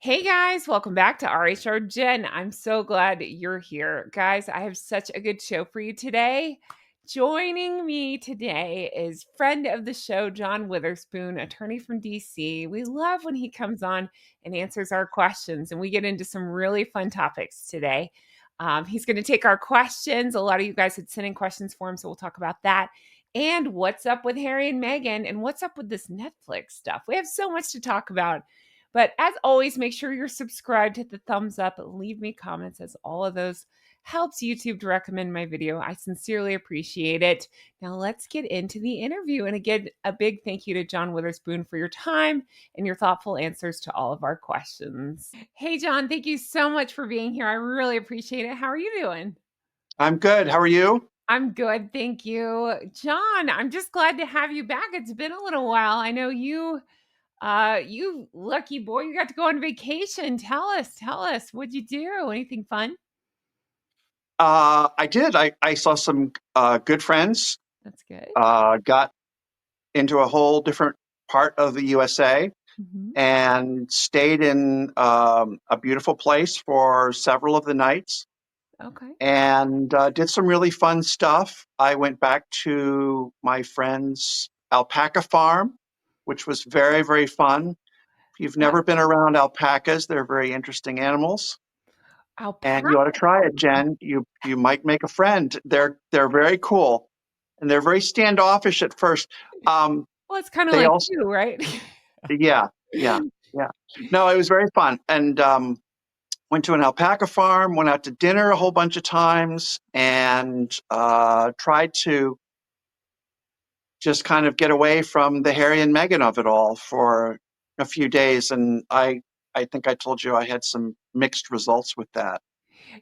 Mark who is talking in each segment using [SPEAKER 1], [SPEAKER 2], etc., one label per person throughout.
[SPEAKER 1] Hey guys, welcome back to RHR Jen. I'm so glad you're here. Guys, I have such a good show for you today. Joining me today is friend of the show, John Witherspoon, attorney from DC. We love when he comes on and answers our questions, and we get into some really fun topics today. He's going to take our questions. A lot of you guys had sent in questions for him, so we'll talk about that. And what's up with Harry and Meghan, and what's up with this Netflix stuff? We have so much to talk about. But as always, make sure you're subscribed, hit the thumbs up, leave me comments, as all of those helps YouTube to recommend my video. I sincerely appreciate it. Now let's get into the interview. And again, a big thank you to John Witherspoon for your time and your thoughtful answers to all of our questions. Hey, John, thank you so much for being here. I really appreciate it. How are you doing?
[SPEAKER 2] I'm good. How are you?
[SPEAKER 1] I'm good, thank you. John, I'm just glad to have you back. It's been a little while. I know you lucky boy, you got to go on vacation. Tell us, what'd you do? Anything fun?
[SPEAKER 2] I did. I saw some good friends.
[SPEAKER 1] That's good.
[SPEAKER 2] Got into a whole different part of the USA
[SPEAKER 1] Mhm.
[SPEAKER 2] and stayed in a beautiful place for several of the nights
[SPEAKER 1] Okay.
[SPEAKER 2] and did some really fun stuff. I went back to my friend's alpaca farm, which was very, very fun. If you've
[SPEAKER 1] Wow.
[SPEAKER 2] never been around alpacas, they're very interesting animals. And you ought to
[SPEAKER 1] Alpaca
[SPEAKER 2] try it,
[SPEAKER 1] farm.
[SPEAKER 2] Jen. You might make a friend. They're very cool, and they're very standoffish at first. Um,
[SPEAKER 1] Well, it's kinda
[SPEAKER 2] they
[SPEAKER 1] like
[SPEAKER 2] also,
[SPEAKER 1] you, right?
[SPEAKER 2] yeah, yeah, yeah. No, it was very fun, and went to an alpaca farm. Went out to dinner a whole bunch of times, and tried to just kind of get away from the Harry and Meghan of it all for a few days. And I think I told you I had some mixed results with that.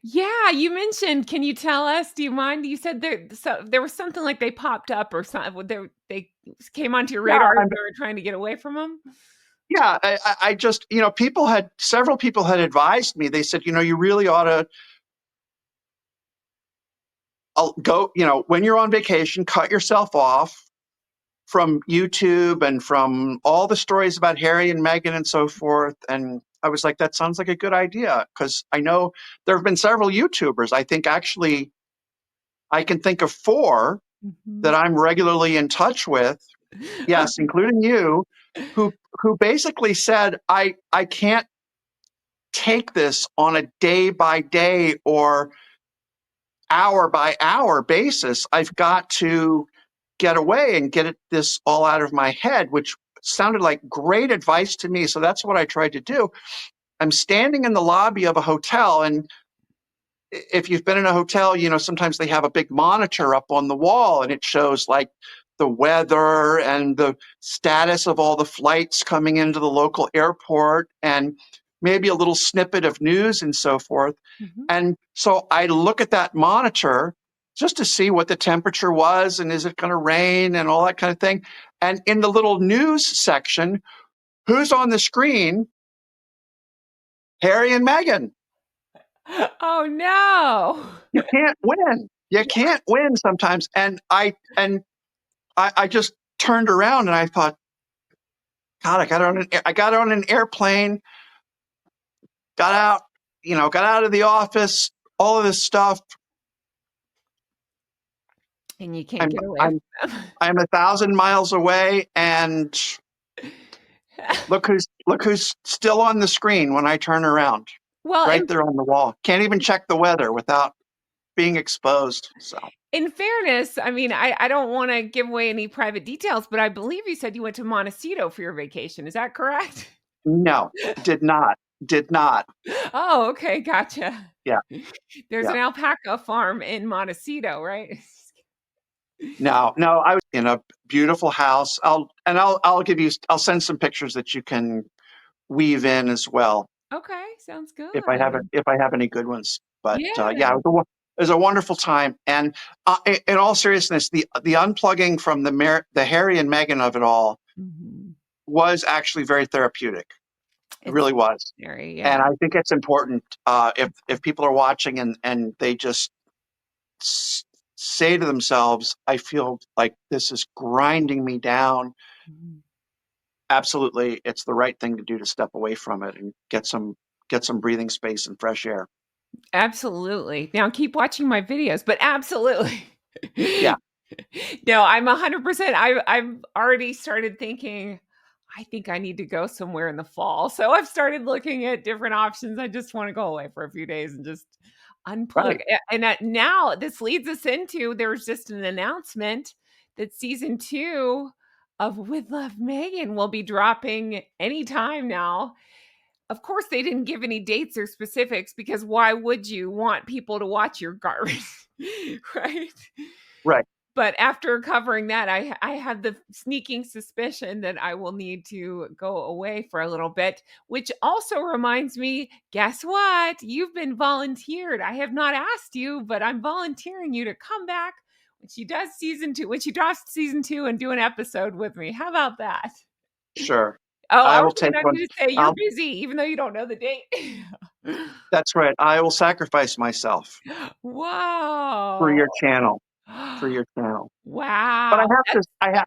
[SPEAKER 1] Yeah, you mentioned, can you tell us? Do you mind? You said there was something like they popped up or something. They came onto your
[SPEAKER 2] Yeah,
[SPEAKER 1] radar as you were trying to get away from them?
[SPEAKER 2] Yeah, I just, several people had advised me. They said, you really ought to go, when you're on vacation, cut yourself off from YouTube and from all the stories about Harry and Meghan and so forth. And I was like, that sounds like a good idea because I know there have been several YouTubers. I think actually I can think of four that
[SPEAKER 1] Mhm.
[SPEAKER 2] I'm regularly in touch with. Yes, including you, who basically said, I can't take this on a day by day or hour by hour basis. I've got to get away and this all out of my head, which sounded like great advice to me. So that's what I tried to do. I'm standing in the lobby of a hotel, and if you've been in a hotel, sometimes they have a big monitor up on the wall and it shows like the weather and the status of all the flights coming into the local airport and maybe a little snippet of news and so forth.
[SPEAKER 1] Mhm.
[SPEAKER 2] And so I look at that monitor just to see what the temperature was and is it going to rain and all that kind of thing. And in the little news section, who's on the screen? Harry and Meghan.
[SPEAKER 1] Oh, no.
[SPEAKER 2] You can't win. You can't win sometimes. And I just turned around and I thought, God, I got on an airplane, got out, got out of the office, all of this stuff.
[SPEAKER 1] And you can't
[SPEAKER 2] I'm
[SPEAKER 1] get away
[SPEAKER 2] I'm
[SPEAKER 1] from
[SPEAKER 2] I'm 1,000 miles away, and
[SPEAKER 1] them.
[SPEAKER 2] look who's still on the screen when I turn around,
[SPEAKER 1] Well,
[SPEAKER 2] right there on the wall. Can't even check the weather without being exposed. So
[SPEAKER 1] in fairness, I mean, I don't wanna give away any private details, but I believe you said you went to Montecito for your vacation. Is that correct?
[SPEAKER 2] no, did not.
[SPEAKER 1] Oh, okay, gotcha.
[SPEAKER 2] Yeah,
[SPEAKER 1] There's
[SPEAKER 2] yeah.
[SPEAKER 1] an alpaca farm in Montecito, right?
[SPEAKER 2] No, no, I was in a beautiful house. I'll send some pictures that you can weave in as well
[SPEAKER 1] Okay, sounds
[SPEAKER 2] if I have it
[SPEAKER 1] good.
[SPEAKER 2] if I have any good ones. But yeah,
[SPEAKER 1] Yeah.
[SPEAKER 2] it was a wonderful time. And in all seriousness, the unplugging from the Harry and Meghan of it all
[SPEAKER 1] Mhm.
[SPEAKER 2] was actually very therapeutic. It
[SPEAKER 1] It's
[SPEAKER 2] really was.
[SPEAKER 1] necessary, yeah.
[SPEAKER 2] And I think it's important if people are watching and they just s- say to themselves, I feel like this is grinding me down.
[SPEAKER 1] Mhm.
[SPEAKER 2] absolutely, it's the right thing to do to step away from it and get some breathing space and fresh air.
[SPEAKER 1] Absolutely. Now keep watching my videos, but absolutely.
[SPEAKER 2] Yeah,
[SPEAKER 1] No, I'm 100%. I've already started thinking, I think I need to go somewhere in the fall. So I've started looking at different options. I just want to go away for a few days and just unplug.
[SPEAKER 2] right.
[SPEAKER 1] And now this leads us into there's just an announcement that season 2 of With Love Megan will be dropping anytime now. Of course, they didn't give any dates or specifics because why would you want people to watch your garbage? Right?
[SPEAKER 2] Right.
[SPEAKER 1] But after covering that, I have the sneaking suspicion that I will need to go away for a little bit, which also reminds me, guess what? You've been volunteered. I have not asked you, but I'm volunteering you to come back when she does season 2, when she drops season 2 and do an episode with me. How about that?
[SPEAKER 2] Sure.
[SPEAKER 1] Oh,
[SPEAKER 2] I
[SPEAKER 1] I
[SPEAKER 2] will
[SPEAKER 1] was
[SPEAKER 2] take
[SPEAKER 1] going
[SPEAKER 2] one.
[SPEAKER 1] to say you're
[SPEAKER 2] I'll,
[SPEAKER 1] busy, even though you don't know the date.
[SPEAKER 2] that's right. I will sacrifice myself for
[SPEAKER 1] Wow.
[SPEAKER 2] your channel, for your channel. But
[SPEAKER 1] Wow.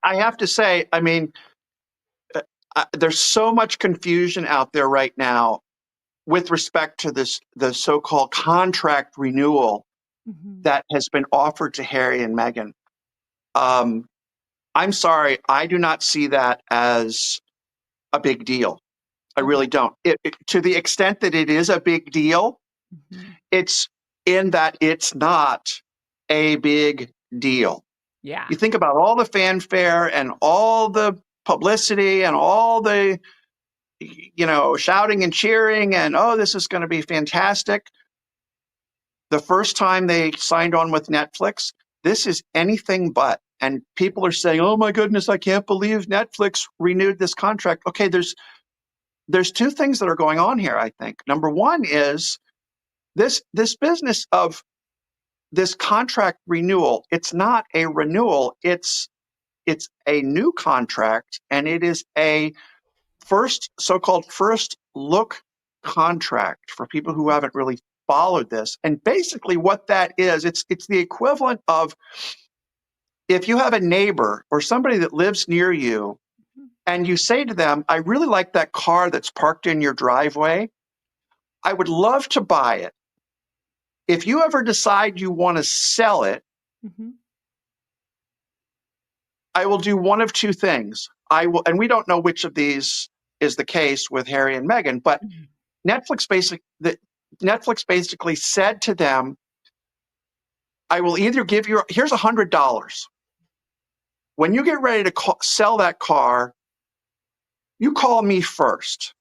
[SPEAKER 2] I have to say, I mean, there's so much confusion out there right now with respect to the so-called contract renewal
[SPEAKER 1] Mhm.
[SPEAKER 2] that has been offered to Harry and Meghan. Um, I'm sorry, I do not see that as a big deal. I
[SPEAKER 1] Okay.
[SPEAKER 2] really don't. To the extent that it is a big deal,
[SPEAKER 1] Mhm.
[SPEAKER 2] it's in that it's not a big deal.
[SPEAKER 1] Yeah.
[SPEAKER 2] You think about all the fanfare and all the publicity and all the shouting and cheering and, oh, this is going to be fantastic. The first time they signed on with Netflix, this is anything but. And people are saying, oh my goodness, I can't believe Netflix renewed this contract. Okay, there's two things that are going on here, I think. Number one is this business of this contract renewal, it's not a renewal, it's a new contract, and it is a so-called first look contract for people who haven't really followed this. And basically what that is, it's the equivalent of if you have a neighbor or somebody that lives near you and you say to them, I really like that car that's parked in your driveway. I would love to buy it. If you ever decide you want to sell it,
[SPEAKER 1] Mhm.
[SPEAKER 2] I will do one of two things. I will, and we don't know which of these is the case with Harry and Meghan, but
[SPEAKER 1] Mhm.
[SPEAKER 2] Netflix basic the Netflix basically said to them, I will either give you here's $100. When you get ready to sell that car, you call me first.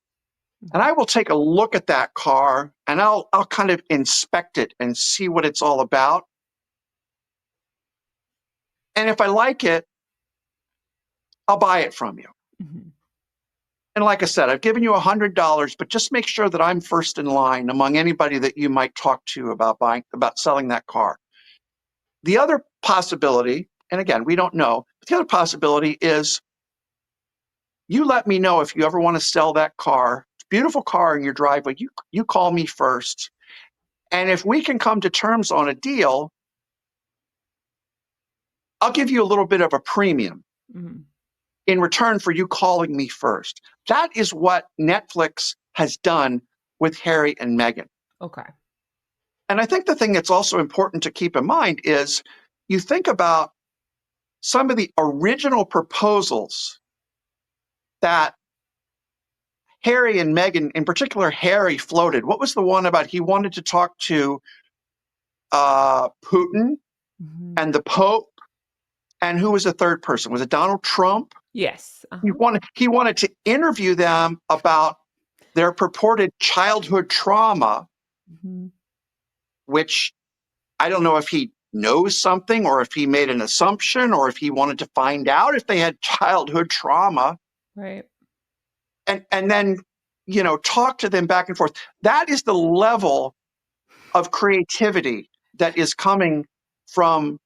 [SPEAKER 2] And
[SPEAKER 1] Mhm.
[SPEAKER 2] I will take a look at that car and I'll kind of inspect it and see what it's all about. And if I like it, I'll buy it from you.
[SPEAKER 1] Mhm.
[SPEAKER 2] And like I said, I've given you $100, but just make sure that I'm first in line among anybody that you might talk to about selling that car. The other possibility, and again, we don't know, but the other possibility is you let me know if you ever want to sell that car, beautiful car in your driveway. You call me first. And if we can come to terms on a deal, I'll give you a little bit of a premium
[SPEAKER 1] Mhm.
[SPEAKER 2] in return for you calling me first. That is what Netflix has done with Harry and Meghan.
[SPEAKER 1] Okay.
[SPEAKER 2] And I think the thing that's also important to keep in mind is you think about some of the original proposals that Harry and Meghan, in particular, Harry floated. What was the one about he wanted to talk to Putin
[SPEAKER 1] Mhm.
[SPEAKER 2] and the Pope? And who was the third person? Was it Donald Trump?
[SPEAKER 1] Yes.
[SPEAKER 2] He wanted to interview them about their purported childhood trauma,
[SPEAKER 1] Mhm.
[SPEAKER 2] which I don't know if he knows something or if he made an assumption or if he wanted to find out if they had childhood trauma
[SPEAKER 1] Right.
[SPEAKER 2] and then talk to them back and forth. That is the level of creativity that is coming from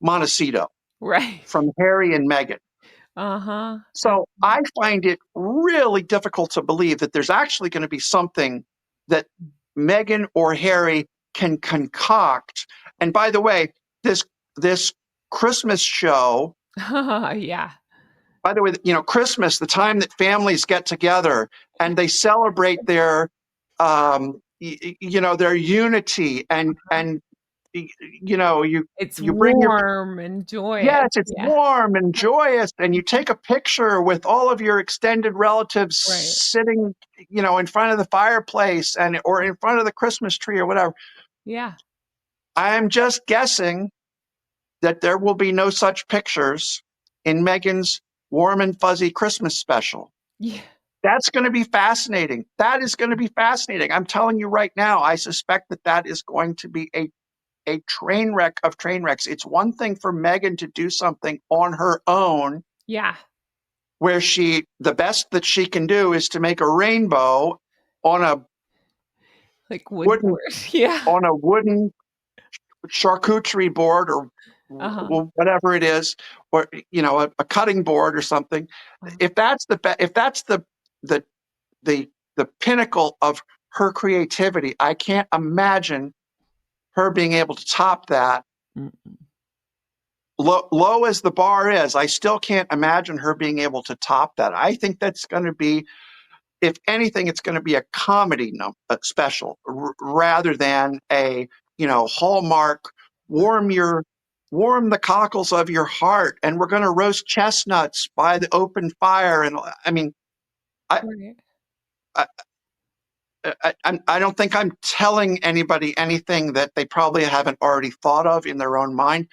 [SPEAKER 2] Montecito,
[SPEAKER 1] Right.
[SPEAKER 2] from Harry and Meghan.
[SPEAKER 1] Uh-huh.
[SPEAKER 2] So I find it really difficult to believe that there's actually going to be something that Meghan or Harry can concoct. And by the way, this Christmas show
[SPEAKER 1] Yeah.
[SPEAKER 2] by the way, Christmas, the time that families get together and they celebrate their unity, and
[SPEAKER 1] It's
[SPEAKER 2] you bring your
[SPEAKER 1] warm and joyous.
[SPEAKER 2] yes, it's
[SPEAKER 1] Yeah.
[SPEAKER 2] warm and joyous, and you take a picture with all of your extended relatives
[SPEAKER 1] Right.
[SPEAKER 2] sitting, in front of the fireplace or in front of the Christmas tree or whatever.
[SPEAKER 1] Yeah.
[SPEAKER 2] I'm just guessing that there will be no such pictures in Meghan's warm and fuzzy Christmas special.
[SPEAKER 1] Yeah.
[SPEAKER 2] That's going to be fascinating. That is going to be fascinating. I'm telling you right now, I suspect that is going to be a train wreck of train wrecks. It's one thing for Meghan to do something on her own,
[SPEAKER 1] Yeah.
[SPEAKER 2] where the best that she can do is to make a rainbow on a
[SPEAKER 1] Like wood
[SPEAKER 2] wooden
[SPEAKER 1] board. Yeah.
[SPEAKER 2] on a wooden charcuterie board, or
[SPEAKER 1] Uh-huh.
[SPEAKER 2] whatever it is, or a cutting board or something.
[SPEAKER 1] Uh-huh.
[SPEAKER 2] If that's the the the pinnacle of her creativity, I can't imagine her being able to top that.
[SPEAKER 1] Mm-mm.
[SPEAKER 2] Low as the bar is, I still can't imagine her being able to top that. I think that's going to be, if anything, it's going to be a comedy special, rather than a Hallmark warm your warm the cockles of your heart, and we're going to roast chestnuts by the open fire. And I mean, I
[SPEAKER 1] Right.
[SPEAKER 2] I, I don't think I'm telling anybody anything that they probably haven't already thought of in their own mind.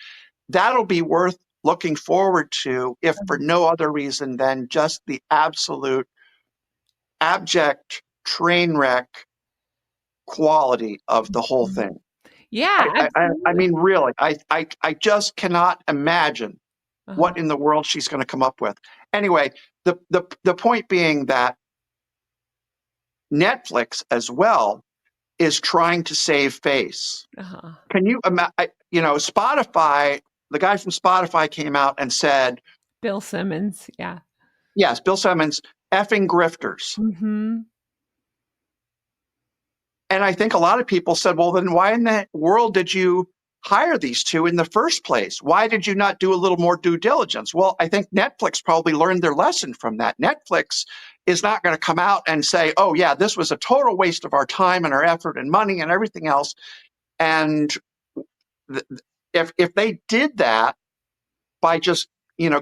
[SPEAKER 2] That'll be worth looking forward to, if for
[SPEAKER 1] Um,
[SPEAKER 2] no other reason than just the absolute abject train wreck quality of the whole
[SPEAKER 1] mhm.
[SPEAKER 2] thing.
[SPEAKER 1] Yeah,
[SPEAKER 2] I
[SPEAKER 1] absolutely.
[SPEAKER 2] mean, really, I just cannot imagine
[SPEAKER 1] Uh-huh.
[SPEAKER 2] what in the world she's going to come up with. Anyway, the point being that Netflix as well is trying to save face.
[SPEAKER 1] Uh-huh.
[SPEAKER 2] Can you imagine? Spotify, the guy from Spotify came out and said,
[SPEAKER 1] Bill Simmons. Yeah.
[SPEAKER 2] yes, Bill Simmons, effing grifters.
[SPEAKER 1] Mhm.
[SPEAKER 2] And I think a lot of people said, well, then why in the world did you hire these two in the first place? Why did you not do a little more due diligence? Well, I think Netflix probably learned their lesson from that. Netflix is not going to come out and say, oh, yeah, this was a total waste of our time and our effort and money and everything else. And th- if they did that by just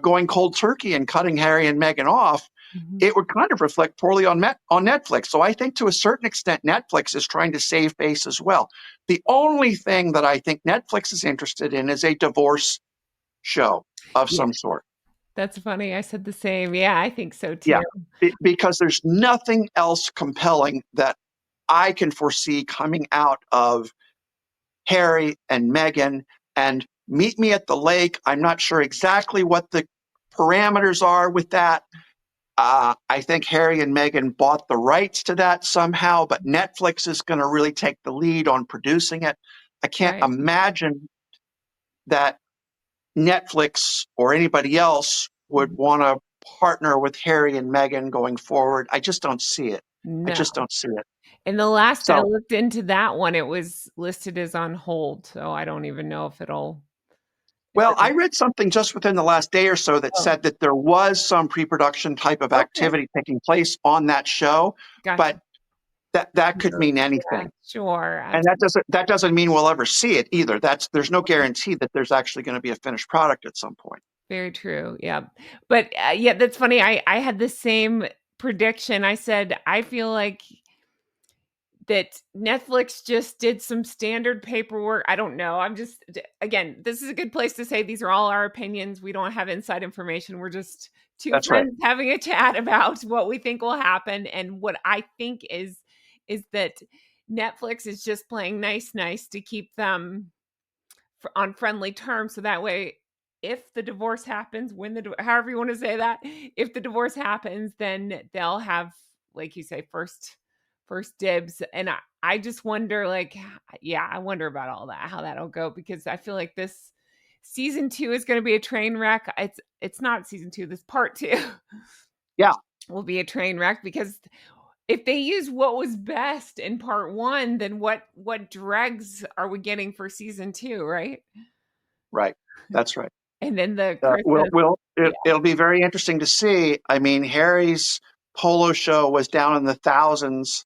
[SPEAKER 2] going cold turkey and cutting Harry and Meghan off,
[SPEAKER 1] Mhm.
[SPEAKER 2] it would kind of reflect poorly on Netflix. So I think to a certain extent, Netflix is trying to save face as well. The only thing that I think Netflix is interested in is a divorce show of
[SPEAKER 1] Yeah,
[SPEAKER 2] some sort.
[SPEAKER 1] that's funny. I said the same. Yeah, I think so too.
[SPEAKER 2] Yeah, because there's nothing else compelling that I can foresee coming out of Harry and Meghan. And meet me at the lake. I'm not sure exactly what the parameters are with that. I think Harry and Meghan bought the rights to that somehow, but Netflix is going to really take the lead on producing it. I can't
[SPEAKER 1] Right.
[SPEAKER 2] imagine that Netflix or anybody else would
[SPEAKER 1] Mhm.
[SPEAKER 2] want to partner with Harry and Meghan going forward. I just don't see it. I
[SPEAKER 1] No.
[SPEAKER 2] just don't see it.
[SPEAKER 1] And the last I
[SPEAKER 2] So,
[SPEAKER 1] looked into that one, it was listed as on hold, so I don't even know if
[SPEAKER 2] well, I
[SPEAKER 1] it'll
[SPEAKER 2] read something just within the last day or so that
[SPEAKER 1] Oh,
[SPEAKER 2] said that there was some pre-production type of
[SPEAKER 1] okay.
[SPEAKER 2] activity taking place on that show,
[SPEAKER 1] Gotcha.
[SPEAKER 2] but that could mean
[SPEAKER 1] Yeah,
[SPEAKER 2] anything.
[SPEAKER 1] sure.
[SPEAKER 2] And that doesn't mean we'll ever see it either. There's no guarantee that there's actually going to be a finished product at some point.
[SPEAKER 1] Very true, yeah. But, yeah, that's funny, I had the same prediction. I said, "I feel like that Netflix just did some standard paperwork." I don't know, I'm just again, this is a good place to say these are all our opinions, we don't have inside information, we're just 2
[SPEAKER 2] That's right.
[SPEAKER 1] friends having a chat about what we think will happen, and what I think is that Netflix is just playing nice to keep them on friendly terms, so that way if the divorce happens, when however you want to say that, if the divorce happens, then they'll have, like you say, first dibs. And I just wonder, like, yeah, I wonder about all that, how that'll go, because I feel like this season 2 is going to be a train wreck. It's not season 2, this part 2
[SPEAKER 2] Yeah,
[SPEAKER 1] will be a train wreck, because if they use what was best in part 1, then what dregs are we getting for season 2, right?
[SPEAKER 2] right. That's right.
[SPEAKER 1] And then the Christmas, yeah,
[SPEAKER 2] It'll be very interesting to see. I mean, Harry's polo show was down in the thousands.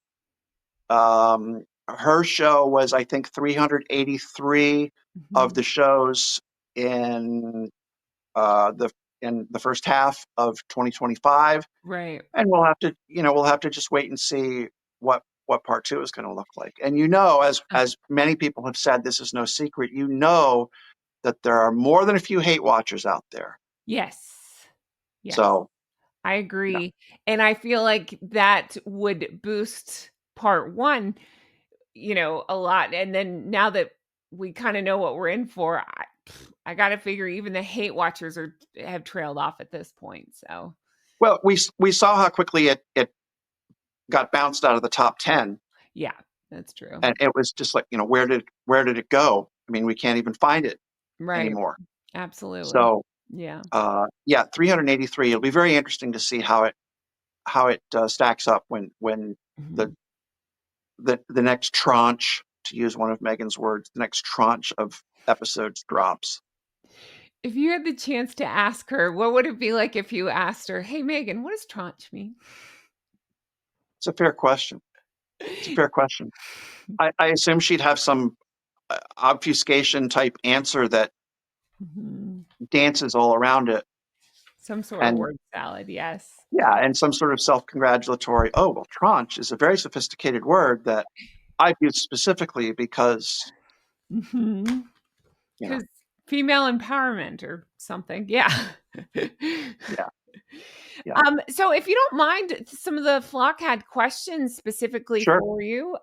[SPEAKER 2] Her show was, I think, 383 of
[SPEAKER 1] mhm,
[SPEAKER 2] the shows in the first half of 2025,
[SPEAKER 1] right.
[SPEAKER 2] and we'll have to just wait and see what part two is going to look like. And
[SPEAKER 1] Uh,
[SPEAKER 2] as many people have said, this is no secret. That there are more than a few hate watchers out there.
[SPEAKER 1] yes, yes,
[SPEAKER 2] So
[SPEAKER 1] I
[SPEAKER 2] yeah.
[SPEAKER 1] agree. And I feel like that would boost part one, a lot. And then now that we kind of know what we're in for, I got to figure even the hate watchers have trailed off at this point. So,
[SPEAKER 2] Well, we saw how quickly it got bounced out of the top 10,
[SPEAKER 1] yeah, that's true.
[SPEAKER 2] and it was just like, where did it go? I mean, we can't even find it
[SPEAKER 1] Right.
[SPEAKER 2] anymore.
[SPEAKER 1] Absolutely.
[SPEAKER 2] So
[SPEAKER 1] Yeah.
[SPEAKER 2] yeah, 383. It'll be very interesting to see how it stacks up when the
[SPEAKER 1] Mhm.
[SPEAKER 2] the next tranche, to use one of Megan's words, the next tranche of episodes drops.
[SPEAKER 1] If you had the chance to ask her, what would it be like if you asked her, "Hey, Megan, what does tranche mean?"
[SPEAKER 2] It's a fair question. It's a fair question. I assume she'd have some obfuscation type answer that
[SPEAKER 1] Mhm.
[SPEAKER 2] dances all around it,
[SPEAKER 1] Some sort of
[SPEAKER 2] and
[SPEAKER 1] word salad, yes.
[SPEAKER 2] yeah, and some sort of self-congratulatory. Oh well, tranche is a very sophisticated word that I've used specifically because
[SPEAKER 1] Mhm.
[SPEAKER 2] you know,
[SPEAKER 1] 'Cause female empowerment or something, yeah.
[SPEAKER 2] yeah, yeah,
[SPEAKER 1] So if you don't mind, some of the flock had questions specifically
[SPEAKER 2] sure,
[SPEAKER 1] for you.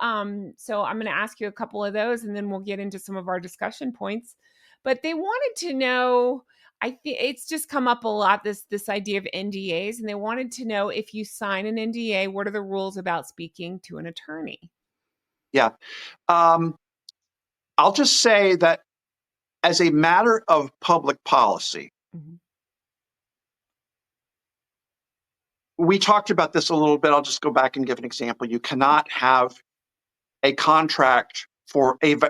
[SPEAKER 1] So I'm gonna ask you a couple of those, and then we'll get into some of our discussion points. But they wanted to know, I think it's just come up a lot, this idea of NDAs, and they wanted to know if you sign an NDA, what are the rules about speaking to an attorney?
[SPEAKER 2] yeah. Um, I'll just say that as a matter of public policy,
[SPEAKER 1] Mhm.
[SPEAKER 2] we talked about this a little bit. I'll just go back and give an example. You cannot have a contract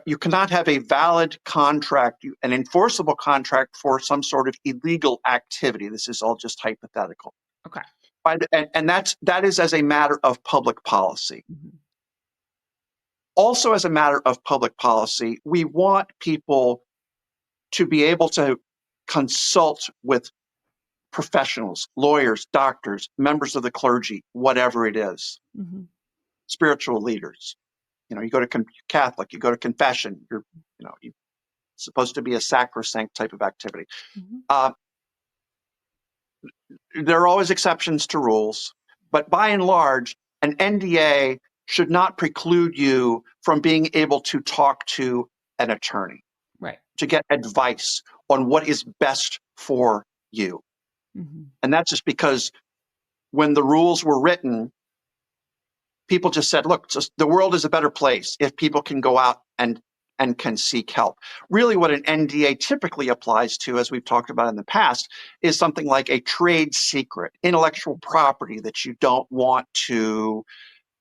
[SPEAKER 2] you cannot have a valid contract, an enforceable contract for some sort of illegal activity. This is all just hypothetical.
[SPEAKER 1] Okay.
[SPEAKER 2] And that is as a matter of public policy.
[SPEAKER 1] Mhm.
[SPEAKER 2] Also, as a matter of public policy, we want people to be able to consult with professionals, lawyers, doctors, members of the clergy, whatever it is,
[SPEAKER 1] Mhm.
[SPEAKER 2] spiritual leaders. You go to Catholic, you go to confession, you're supposed to be a sacrosanct type of activity.
[SPEAKER 1] Mhm.
[SPEAKER 2] Uh, there are always exceptions to rules, but by and large, an NDA should not preclude you from being able to talk to an attorney
[SPEAKER 1] Right.
[SPEAKER 2] to get advice on what is best for you.
[SPEAKER 1] Mhm.
[SPEAKER 2] And that's just because when the rules were written, people just said, look, just, the world is a better place if people can go out and can seek help. Really, what an NDA typically applies to, as we've talked about in the past, is something like a trade secret, intellectual property that you don't want to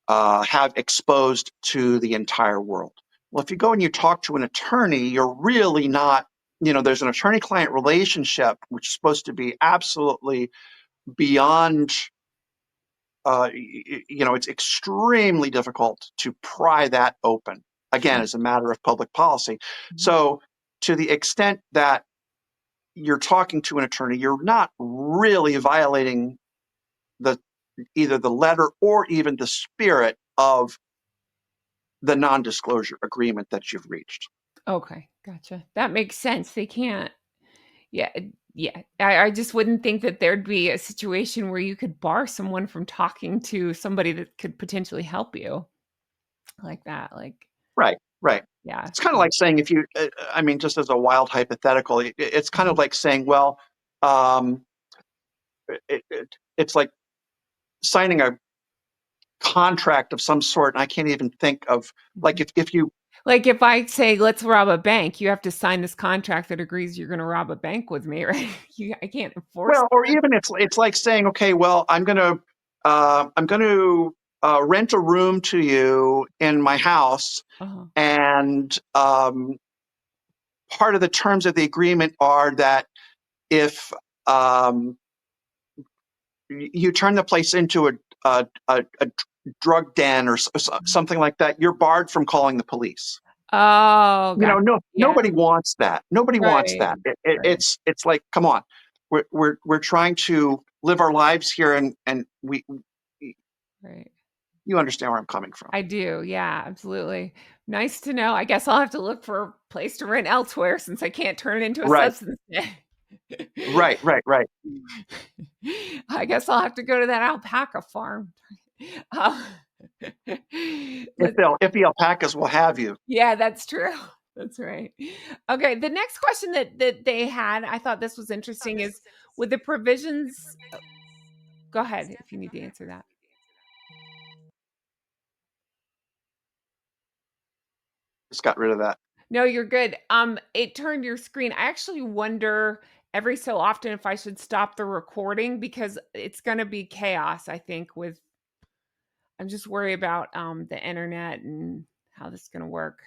[SPEAKER 2] have exposed to the entire world. Well, if you go and you talk to an attorney, you're really not, there's an attorney client relationship, which is supposed to be absolutely beyond it's extremely difficult to pry that open, again,
[SPEAKER 1] Sure.
[SPEAKER 2] as a matter of public policy.
[SPEAKER 1] Mhm.
[SPEAKER 2] So, to the extent that you're talking to an attorney, you're not really violating the either the letter or even the spirit of the non-disclosure agreement that you've reached.
[SPEAKER 1] Okay, gotcha. That makes sense. They can't. Yeah, yeah. I just wouldn't think that there'd be a situation where you could bar someone from talking to somebody that could potentially help you like that. Like,
[SPEAKER 2] Right, right.
[SPEAKER 1] yeah.
[SPEAKER 2] It's kind of like saying if you, I mean, just as a wild hypothetical, it's kind of
[SPEAKER 1] Mhm.
[SPEAKER 2] like saying, well, um, it's like signing a contract of some sort, and I can't even think of like
[SPEAKER 1] Mhm.
[SPEAKER 2] if you
[SPEAKER 1] Like if I say, let's rob a bank, you have to sign this contract that agrees you're going to rob a bank with me, right? I can't enforce
[SPEAKER 2] well, or
[SPEAKER 1] that.
[SPEAKER 2] even it's like saying, okay, well, I'm going to rent a room to you in my house,
[SPEAKER 1] Uh-huh.
[SPEAKER 2] and part of the terms of the agreement are that if you turn the place into a drug den or something like that, you're barred from calling the police.
[SPEAKER 1] Oh, gotcha. Yeah,
[SPEAKER 2] Nobody wants that. Nobody wants
[SPEAKER 1] right,
[SPEAKER 2] that.
[SPEAKER 1] right,
[SPEAKER 2] It's like, come on, we're trying to live our lives here, and
[SPEAKER 1] right.
[SPEAKER 2] you understand where I'm coming from.
[SPEAKER 1] I do. Yeah, absolutely. Nice to know. I guess I'll have to look for a place to rent elsewhere since I can't turn it into a
[SPEAKER 2] Right,
[SPEAKER 1] substance den.
[SPEAKER 2] right.
[SPEAKER 1] I guess I'll have to go to that alpaca farm. Uh,
[SPEAKER 2] If
[SPEAKER 1] let's
[SPEAKER 2] if the alpacas will have you.
[SPEAKER 1] Yeah, that's true. That's right. Okay, the next question that they had, I thought this was interesting, is with the provisions. Go ahead if you need to answer that.
[SPEAKER 2] Just got rid of that.
[SPEAKER 1] No, you're good. It turned your screen. I actually wonder every so often if I should stop the recording because it's going to be chaos, I think, with I'm just worried about the internet and how this is going to work.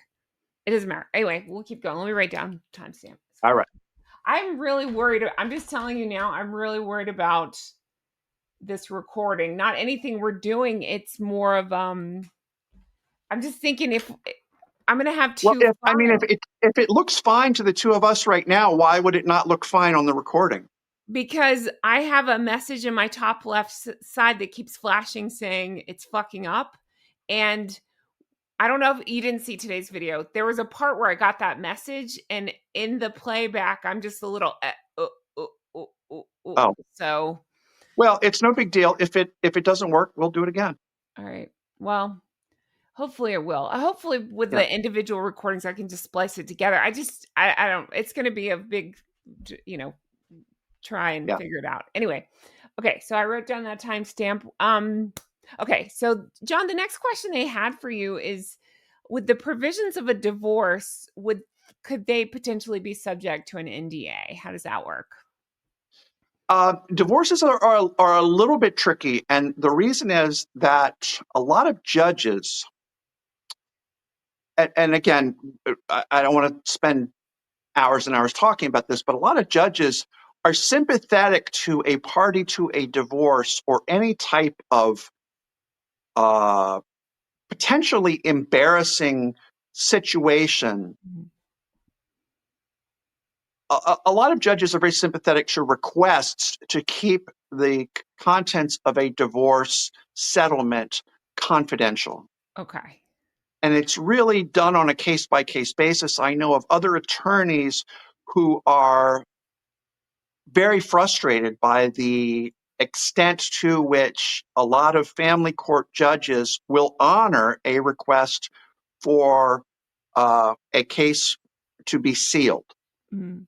[SPEAKER 1] It doesn't matter. Anyway, we'll keep going. Let me write down timestamp.
[SPEAKER 2] All right.
[SPEAKER 1] I'm really worried. I'm just telling you now, I'm really worried about this recording. Not anything we're doing. It's more of I'm just thinking if I'm gonna have
[SPEAKER 2] Well,
[SPEAKER 1] two files
[SPEAKER 2] if it looks fine to the two of us right now, why would it not look fine on the recording?
[SPEAKER 1] because I have a message in my top left side that keeps flashing saying it's fucking up. And I don't know if you didn't see today's video. There was a part where I got that message, and in the playback, I'm just a little
[SPEAKER 2] Oh,
[SPEAKER 1] so.
[SPEAKER 2] well, it's no big deal. If it doesn't work, we'll do it again.
[SPEAKER 1] All right. Well, hopefully it will. Hopefully with
[SPEAKER 2] Yeah,
[SPEAKER 1] the individual recordings, I can just splice it together. I don't. It's going to be a big, you know, try and
[SPEAKER 2] yeah.
[SPEAKER 1] figure it out. Anyway, okay. So I wrote down that timestamp. Okay. So John, the next question they had for you is, with the provisions of a divorce, could they potentially be subject to an NDA? How does that work?
[SPEAKER 2] Divorces are a little bit tricky, and the reason is that a lot of judges, and again, I don't want to spend hours and hours talking about this, but a lot of judges are sympathetic to a party to a divorce or any type of uh, potentially embarrassing situation.
[SPEAKER 1] Mhm.
[SPEAKER 2] A lot of judges are very sympathetic to requests to keep the contents of a divorce settlement confidential.
[SPEAKER 1] Okay.
[SPEAKER 2] And it's really done on a case by case basis. I know of other attorneys who are very frustrated by the extent to which a lot of family court judges will honor a request for a case to be sealed
[SPEAKER 1] Mhm.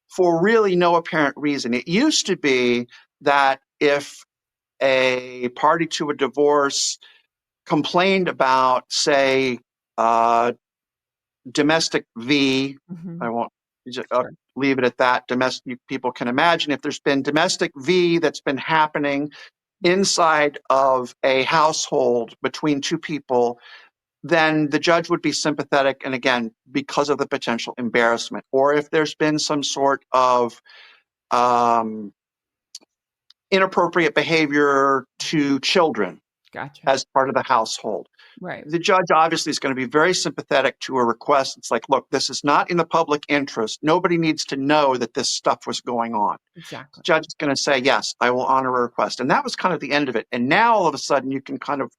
[SPEAKER 2] for really no apparent reason. It used to be that if a party to a divorce complained about, say, uh, domestic V, I
[SPEAKER 1] Mhm.
[SPEAKER 2] won't
[SPEAKER 1] Sure.
[SPEAKER 2] leave it at that. Domestic people can imagine if there's been domestic V that's been happening inside of a household between two people, then the judge would be sympathetic. And again, because of the potential embarrassment, or if there's been some sort of um, inappropriate behavior to children
[SPEAKER 1] Gotcha.
[SPEAKER 2] as part of the household.
[SPEAKER 1] Right.
[SPEAKER 2] The judge obviously is going to be very sympathetic to a request. It's like, look, this is not in the public interest. Nobody needs to know that this stuff was going on. The
[SPEAKER 1] Exactly.
[SPEAKER 2] judge is going to say, yes, I will honor a request. And that was kind of the end of it. And now all of a sudden you can kind of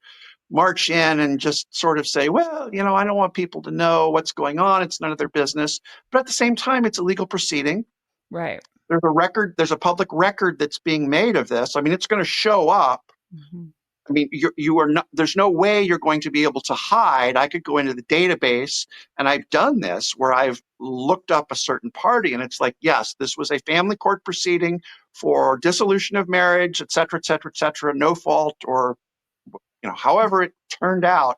[SPEAKER 2] march in and just sort of say, well, I don't want people to know what's going on. It's none of their business. But at the same time, it's a legal proceeding.
[SPEAKER 1] Right.
[SPEAKER 2] There's a record, there's a public record that's being made of this. I mean, it's going to show up.
[SPEAKER 1] Mhm.
[SPEAKER 2] I mean, you are not, there's no way you're going to be able to hide. I could go into the database, and I've done this where I've looked up a certain party, and it's like, yes, this was a family court proceeding for dissolution of marriage, et cetera, et cetera, et cetera, no fault, or, however it turned out.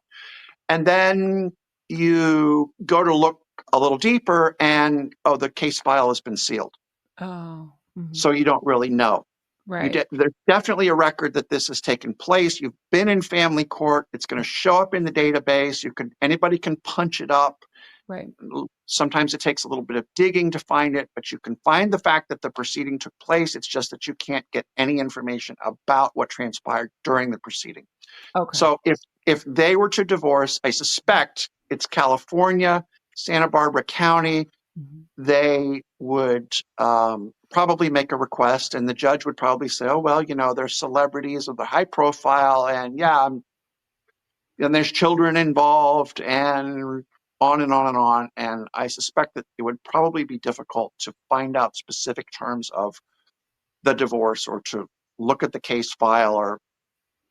[SPEAKER 2] And then you go to look a little deeper, and, oh, the case file has been sealed.
[SPEAKER 1] Oh. Mhm.
[SPEAKER 2] So you don't really know.
[SPEAKER 1] Right.
[SPEAKER 2] There's definitely a record that this has taken place. You've been in family court. It's going to show up in the database. Anybody can punch it up
[SPEAKER 1] Right.
[SPEAKER 2] Sometimes it takes a little bit of digging to find it, but you can find the fact that the proceeding took place. It's just that you can't get any information about what transpired during the proceeding.
[SPEAKER 1] Okay.
[SPEAKER 2] So if they were to divorce, I suspect it's California, Santa Barbara County.
[SPEAKER 1] Mhm.
[SPEAKER 2] They would probably make a request, and the judge would probably say, "Oh well, they're celebrities of the high profile, and yeah, and there's children involved, and on and on and on." And I suspect that it would probably be difficult to find out specific terms of the divorce or to look at the case file or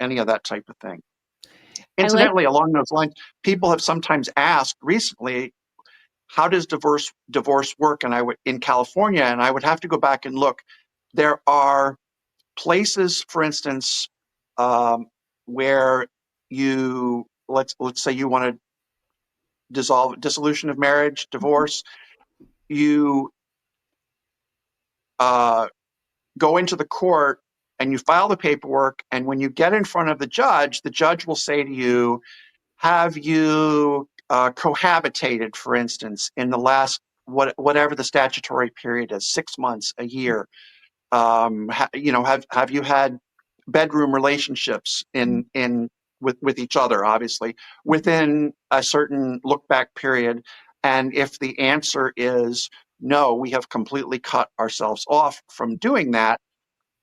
[SPEAKER 2] any of that type of thing.
[SPEAKER 1] I like
[SPEAKER 2] Incidentally, along those lines,
[SPEAKER 1] Mhm.
[SPEAKER 2] people have sometimes asked recently, how does divorce work? And I would in California, and I would have to go back and look. There are places, for instance, um, where let's say you want to dissolution of marriage,
[SPEAKER 1] Mhm.
[SPEAKER 2] divorce. You uh, go into the court and you file the paperwork, and when you get in front of the judge will say to you, have you cohabitated, for instance, in the last whatever the statutory period is, 6 months, a year? Have you had bedroom relationships
[SPEAKER 1] Mhm.
[SPEAKER 2] in with each other, obviously,
[SPEAKER 1] Mhm.
[SPEAKER 2] within a certain look back period? And if the answer is no, we have completely cut ourselves off from doing that,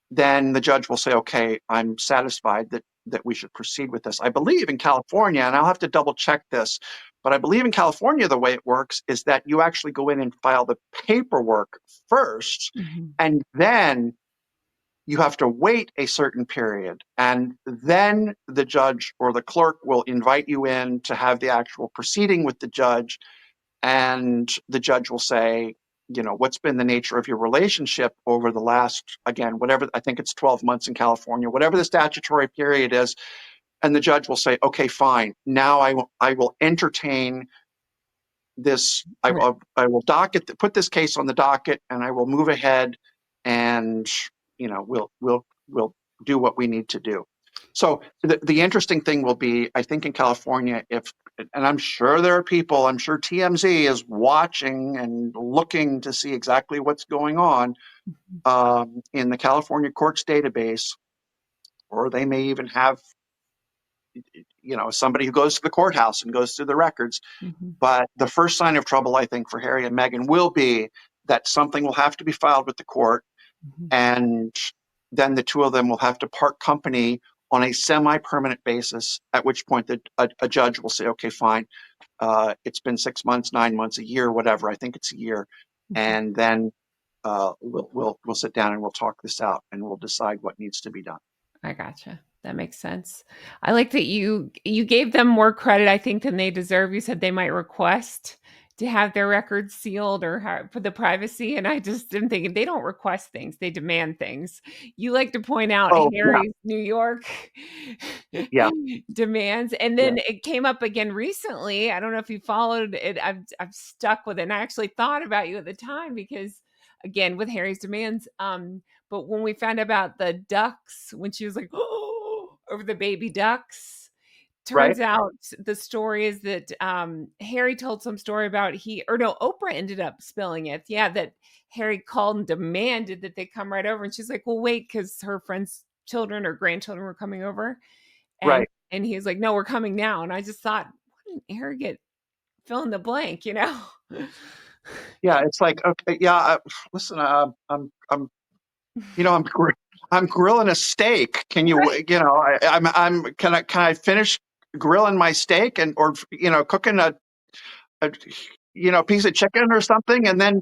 [SPEAKER 2] then the judge will say, okay, I'm satisfied that we should proceed with this. I believe in California, and I'll have to double check this, but I believe in California, the way it works is that you actually go in and file the paperwork first,
[SPEAKER 1] Mhm.
[SPEAKER 2] and then you have to wait a certain period. And then the judge or the clerk will invite you in to have the actual proceeding with the judge. And the judge will say, what's been the nature of your relationship over the last, again, whatever, I think it's 12 months in California, whatever the statutory period is. And the judge will say, okay, fine. Now I will entertain this.
[SPEAKER 1] Right.
[SPEAKER 2] I will put this case on the docket, and I will move ahead, and we'll do what we need to do. So the interesting thing will be, I think in California, and I'm sure there are people, I'm sure TMZ is watching and looking to see exactly what's going on
[SPEAKER 1] Mhm.
[SPEAKER 2] in the California courts database, or they may even have somebody who goes to the courthouse and goes through the records.
[SPEAKER 1] Mhm.
[SPEAKER 2] But the first sign of trouble, I think, for Harry and Meghan will be that something will have to be filed with the court,
[SPEAKER 1] Mhm.
[SPEAKER 2] and then the two of them will have to part company on a semi-permanent basis, at which point a judge will say, okay, fine, it's been 6 months, 9 months, a year, whatever. I think it's a year.
[SPEAKER 1] Mhm.
[SPEAKER 2] And then we'll sit down and we'll talk this out, and we'll decide what needs to be done.
[SPEAKER 1] I gotcha. That makes sense. I like that you gave them more credit, I think, than they deserve. You said they might request to have their records sealed or for the privacy, and I just am thinking they don't request things; they demand things. You like to point out
[SPEAKER 2] Oh, yeah,
[SPEAKER 1] Harry's New York
[SPEAKER 2] yeah,
[SPEAKER 1] demands, and
[SPEAKER 2] yeah,
[SPEAKER 1] then it came up again recently. I don't know if you followed it. I've stuck with it, and I actually thought about you at the time because, again, with Harry's demands, but when we found out about the ducks, when she was like, "Oh," over the baby ducks,
[SPEAKER 2] right,
[SPEAKER 1] turns out the story is that Harry told some story about Oprah ended up spilling it. Yeah, that Harry called and demanded that they come right over, and she's like, "Well, wait," because her friend's children or grandchildren were coming over, and
[SPEAKER 2] right.
[SPEAKER 1] and he's like, "No, we're coming now." And I just thought, what an arrogant fill in the blank, you know?
[SPEAKER 2] Yeah, it's like, okay, yeah. Listen, I'm I'm grilling a steak. Can you,
[SPEAKER 1] Right.
[SPEAKER 2] can I finish grilling my steak, and or cooking a piece of chicken or something, and then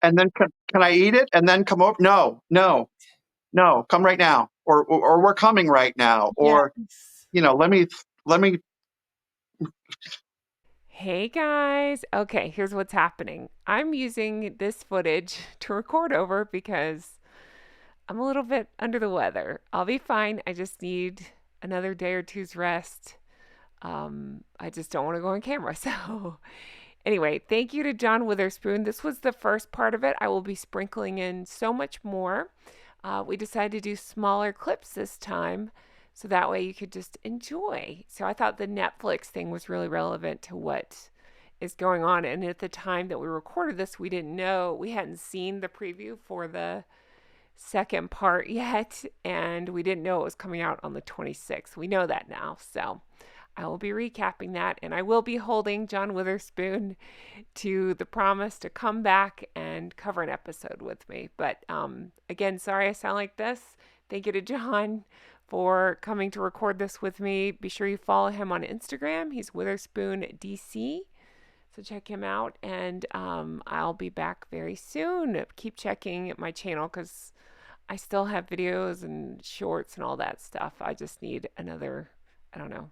[SPEAKER 2] can I eat it and then come over? No, no, no, come right now, or we're coming right now, or
[SPEAKER 1] Yes.
[SPEAKER 2] let me.
[SPEAKER 1] Hey guys. Okay, here's what's happening. I'm using this footage to record over because I'm a little bit under the weather. I'll be fine. I just need another day or two's rest. I just don't want to go on camera. So, anyway, thank you to John Witherspoon. This was the first part of it. I will be sprinkling in so much more. We decided to do smaller clips this time so that way you could just enjoy. So, I thought the Netflix thing was really relevant to what is going on. And at the time that we recorded this, we didn't know, we hadn't seen the preview for the second part yet, and we didn't know it was coming out on the 26th. We know that now, so I will be recapping that, and I will be holding John Witherspoon to the promise to come back and cover an episode with me. But again, sorry I sound like this. Thank you to John for coming to record this with me. Be sure you follow him on Instagram. He's Witherspoon DC. So check him out, and I'll be back very soon. Keep checking my channel because I still have videos and shorts and all that stuff. I just need another, I don't know,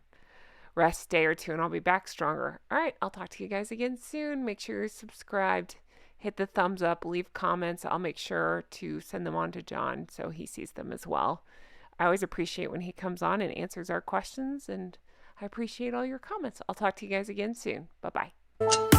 [SPEAKER 1] rest day or two, and I'll be back stronger. All right, I'll talk to you guys again soon. Make sure you're subscribed. Hit the thumbs up. Leave comments. I'll make sure to send them on to John so he sees them as well. I always appreciate when he comes on and answers our questions, and I appreciate all your comments. I'll talk to you guys again soon. Bye-bye.